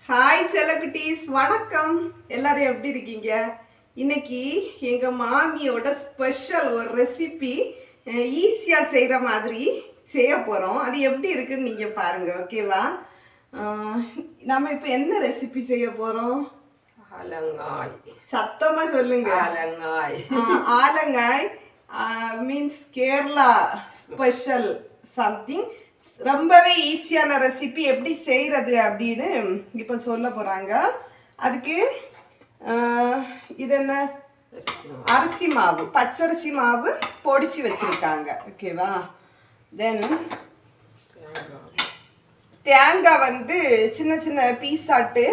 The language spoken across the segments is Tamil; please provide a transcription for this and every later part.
ஹாய் செல்லகுட்டீஸ், வணக்கம். எல்லாரும் எப்படி இருக்கீங்க? இன்னைக்கு எங்க மாமியோட ஸ்பெஷல் ஒரு ரெசிபி ஈஸியா செய்யற மாதிரி செய்ய போறோம். அது எப்படி இருக்குன்னு நீங்க பாருங்க, ஓகேவா? நம்ம இப்ப என்ன ரெசிபி செய்ய போறோம்? ஆலங்காய். சத்தமா சொல்லுங்க. ஆலங்காய். ஆலங்காய் மீன்ஸ் கேரளா ஸ்பெஷல் சம்திங். ரொம்பவே ஈஸியான ரெசிபி எப்படி செய்கிறது அப்படின்னு இப்போ சொல்ல போகிறாங்க. அதுக்கு இது என்ன, அரிசி மாவு, பச்சரிசி மாவு பொடிச்சு வச்சுருக்காங்க, ஓகேவா? தென் தேங்காய் வந்து சின்ன சின்ன பீஸாட்டு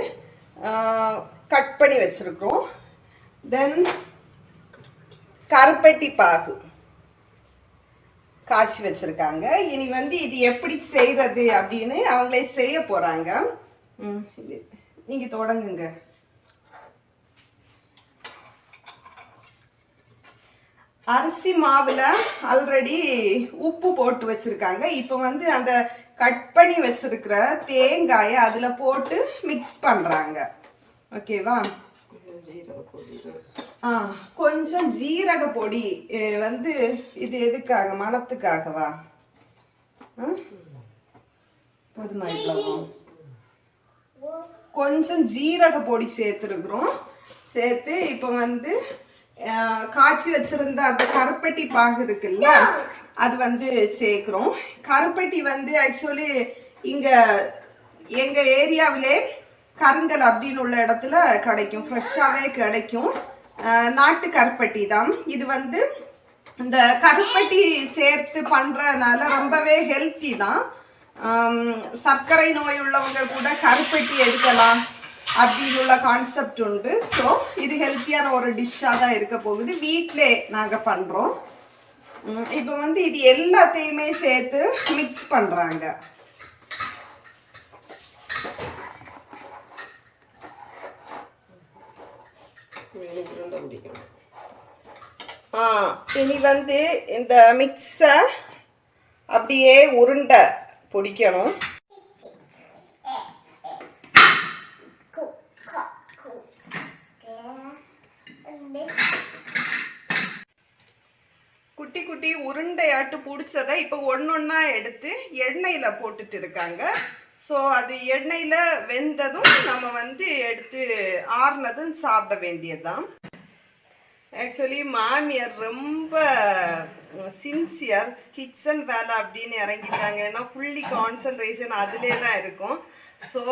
கட் பண்ணி வச்சுருக்கோம். தென் கருப்பட்டி பாகு காய்ச்சி வச்சிருக்காங்க. இனி வந்து இது எப்படி செய்யறது அப்படின்னு அவங்களே செய்ய போறாங்க. நீங்க தொடங்குங்க. அரிசி மாவுல ஆல்ரெடி உப்பு போட்டு வச்சிருக்காங்க. இப்போ வந்து அந்த கட் பண்ணி வச்சிருக்கிற தேங்காயை அதுல போட்டு மிக்ஸ் பண்றாங்க, ஓகேவா? கொஞ்சம் ஜீரக பொடி வந்து இது எதுக்காக, மணத்துக்காகவா? போதுமா? கொஞ்சம் ஜீரக பொடி சேர்த்துருக்குறோம். சேர்த்து இப்போ வந்து காய்ச்சி வச்சிருந்த அந்த கருப்பட்டி பாகு இருக்குல்ல, அது வந்து சேர்க்குறோம். கருப்பட்டி வந்து ஆக்சுவலி இங்க எங்க ஏரியாவிலே கருங்கல் அப்படின்னு உள்ள இடத்துல கிடைக்கும், ஃப்ரெஷ்ஷாகவே கிடைக்கும். நாட்டு கருப்பட்டி தான் இது. வந்து இந்த கருப்பட்டி சேர்த்து பண்ணுறதுனால ரொம்பவே ஹெல்த்தி தான். சர்க்கரை நோய் உள்ளவங்க கூட கருப்பட்டி எடுக்கலாம் அப்படின்னு உள்ள கான்செப்ட் உண்டு. ஸோ இது ஹெல்த்தியான ஒரு டிஷ்ஷாக தான் இருக்க போகுது. வீட்டிலே நாங்கள் பண்ணுறோம். இப்போ வந்து இது எல்லாத்தையுமே சேர்த்து மிக்ஸ் பண்ணுறாங்க. இனி வந்து இந்த மிக்ஸை அப்படியே உருண்டை பிடிக்கணும். குட்டி குட்டி உருண்டையாட்டு பிடிச்சதை இப்போ ஒன்னொன்னா எடுத்து எண்ணெயில போட்டுட்டு இருக்காங்க. ஸோ அது எண்ணெயில் வெந்ததும் நம்ம வந்து எடுத்து ஆறுனதும் சாப்பிட வேண்டியதுதான். ஆக்சுவலி மாமியார் ரொம்ப சின்சியர், கிச்சன் வேலை அப்படின்னு இறங்கிட்டாங்க. ஏன்னா ஃபுல்லி கான்சன்ட்ரேஷன் அதிலே தான் இருக்கும். ஸோ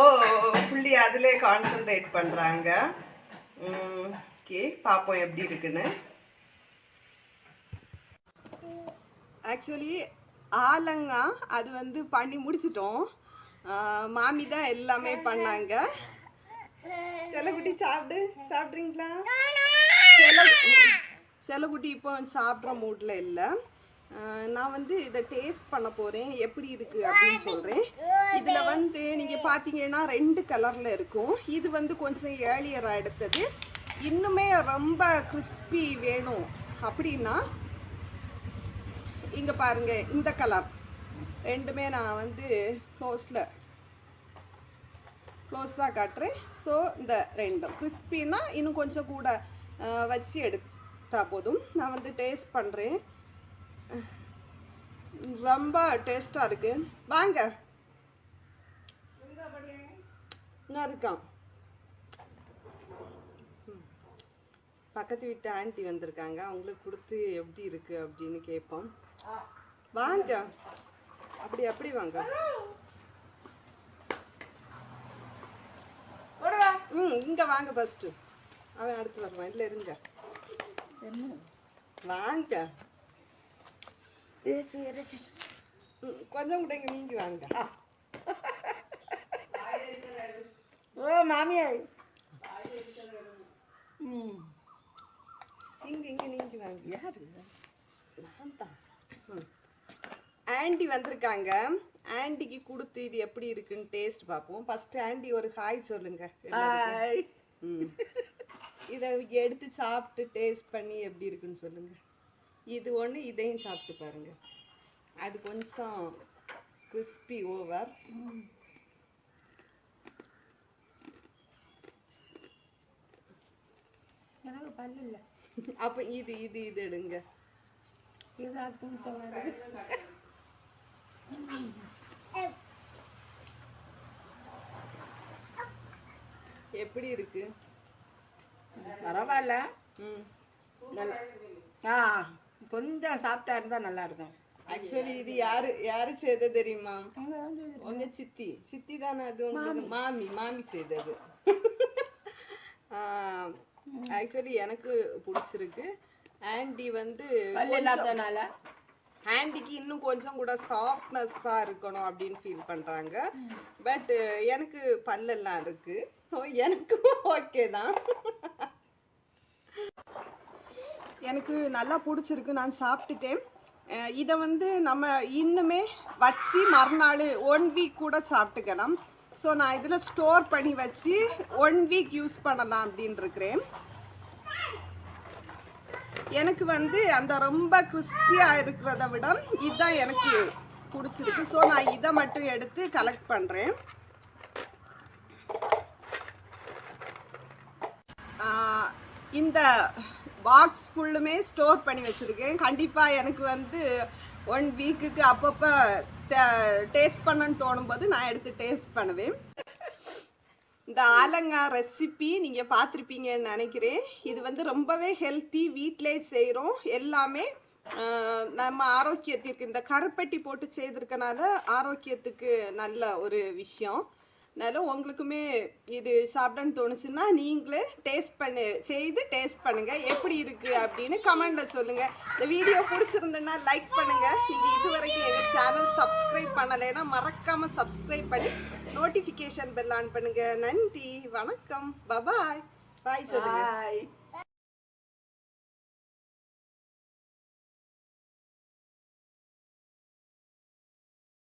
ஃபுல்லி அதிலே கான்சன்ட்ரேட் பண்ணுறாங்க. ஓகே, பார்ப்போம் எப்படி இருக்குன்னு. ஆக்சுவலி ஆலங்கா அது வந்து பண்ணி முடிச்சிட்டோம். மாமி தான் எல்லாமே பண்ணாங்க. செல்லக்குட்டி சாப்பிட்றீங்களா? செல்லக்குட்டி இப்போ சாப்பிட்ற மூட்டில் இல்லை. நான் வந்து இதை டேஸ்ட் பண்ண போகிறேன், எப்படி இருக்குது அப்படின்னு சொல்கிறேன். இதில் வந்து நீங்கள் பார்த்தீங்கன்னா 2 கலரில் இருக்கும். இது வந்து கொஞ்சம் ஏர்லியராக எடுத்தது. இன்னுமே ரொம்ப கிறிஸ்பி வேணும் அப்படின்னா இங்கே பாருங்கள், இந்த கலர் ரெண்டுமே நான் வந்து க்ளோஸாக காட்டுறேன். ஸோ இந்த ரெண்டும் கிறிஸ்பின்னா இன்னும் கொஞ்சம் கூட வச்சு எடுத்தா போதும். நான் வந்து டேஸ்ட் பண்ணுறேன். ரொம்ப டேஸ்ட்டாக இருக்குது. வாங்க, இன்னும் இருக்கான். பக்கத்து வீட்டு ஆண்டி வந்திருக்காங்க, அவங்களுக்கு கொடுத்து எப்படி இருக்குது அப்படின்னு கேட்போம். வாங்க, அப்படி வாங்க. இங்கே வாங்க ஃபஸ்ட்டு. அவன் அடுத்து வருவான். இல்லை இருங்க, வாங்க. கொஞ்சம் கூட இங்கே நீங்க வாங்க. ஓ மாமியா, இங்கே நீங்க வாங்க. யாரு? நான் தான். ஆண்டி வந்திருக்காங்க. ஆண்டிக்கு கொடுத்து இது எப்படி இருக்குன்னு டேஸ்ட் பார்ப்போம். ஃபர்ஸ்ட் ஆண்டி ஒரு ஹாய் சொல்லுங்க. இதை எடுத்து சாப்பிட்டு டேஸ்ட் பண்ணி எப்படி இருக்குன்னு சொல்லுங்க. இது ஒன்று, இதையும் சாப்பிட்டு பாருங்க. அது கொஞ்சம் கிறிஸ்பி ஓவர். பல்லு இல்லை. அப்ப இது இது இது எடுங்க. இது அதுக்கும் சொன்னது. எப்படி இருக்கு? பரவாயில்ல. ம். ஆ கொஞ்சம் சாப்பிட்டா இருந்தா நல்லா இருக்கும். ஆக்சுவலி இது யாரு செய்தது தெரியுமா? உங்க சித்தி தானே அது? உங்களுக்கு மாமி செய்தது. ஆக்சுவலி எனக்கு பிடிச்சிருக்கு. ஆண்டி வந்து ஆண்டிக்கு இன்னும் கொஞ்சம் கூட சாஃப்ட்னஸ்ஸா இருக்கணும் அப்படின்னு ஃபீல் பண்றாங்க. பட் எனக்கு பல்லெல்லாம் இருக்கு, ஸோ எனக்கும் ஓகே தான். எனக்கு நல்லா பிடிச்சிருக்கு, நான் சாப்பிட்டுட்டேன். இதை வந்து நம்ம இன்னுமே வச்சு மறுநாள் 1 வீக் கூட சாப்பிட்டுக்கலாம். ஸோ நான் இதில் ஸ்டோர் பண்ணி வச்சு 1 வீக் யூஸ் பண்ணலாம் அப்படின்னு இருக்கிறேன். எனக்கு வந்து அந்த ரொம்ப கிறிஸ்பியாக இருக்கிறத விட இதுதான் எனக்கு பிடிச்சிருக்கு. ஸோ நான் இதை மட்டும் எடுத்து கலெக்ட் பண்ணுறேன். இந்த பாக்ஸ் ஃபுல்லுமே ஸ்டோர் பண்ணி வச்சுருக்கேன். கண்டிப்பாக எனக்கு வந்து 1 வீக்குக்கு அப்பப்போ டேஸ்ட் பண்ணணும்னு தோணும்போது நான் எடுத்து டேஸ்ட் பண்ணுவேன். இந்த ஆலங்கா ரெசிபி நீங்கள் பார்த்துருப்பீங்கன்னு நினைக்கிறேன். இது வந்து ரொம்பவே ஹெல்த்தி, வீட்டிலே செய்கிறோம். எல்லாமே நம்ம ஆரோக்கியத்திற்கு இந்த கருப்பட்டி போட்டு செய்திருக்கனால ஆரோக்கியத்துக்கு நல்ல ஒரு விஷயம். அதனால உங்களுக்குமே இது சாப்பிடன்னு தோணுச்சுன்னா நீங்களே டேஸ்ட் பண்ணுங்க, எப்படி இருக்கு அப்படின்னு கமெண்ட்ல சொல்லுங்க. இந்த வீடியோ பிடிச்சிருந்ததுன்னா லைக் பண்ணுங்க. நீங்க இதுவரைக்கும் எங்க சேனல் சப்ஸ்கிரைப் பண்ணலைன்னா மறக்காம சப்ஸ்கிரைப் பண்ணி நோட்டிஃபிகேஷன் பெல் ஆன் பண்ணுங்க. நன்றி, வணக்கம், பாய் சொல்லுங்க.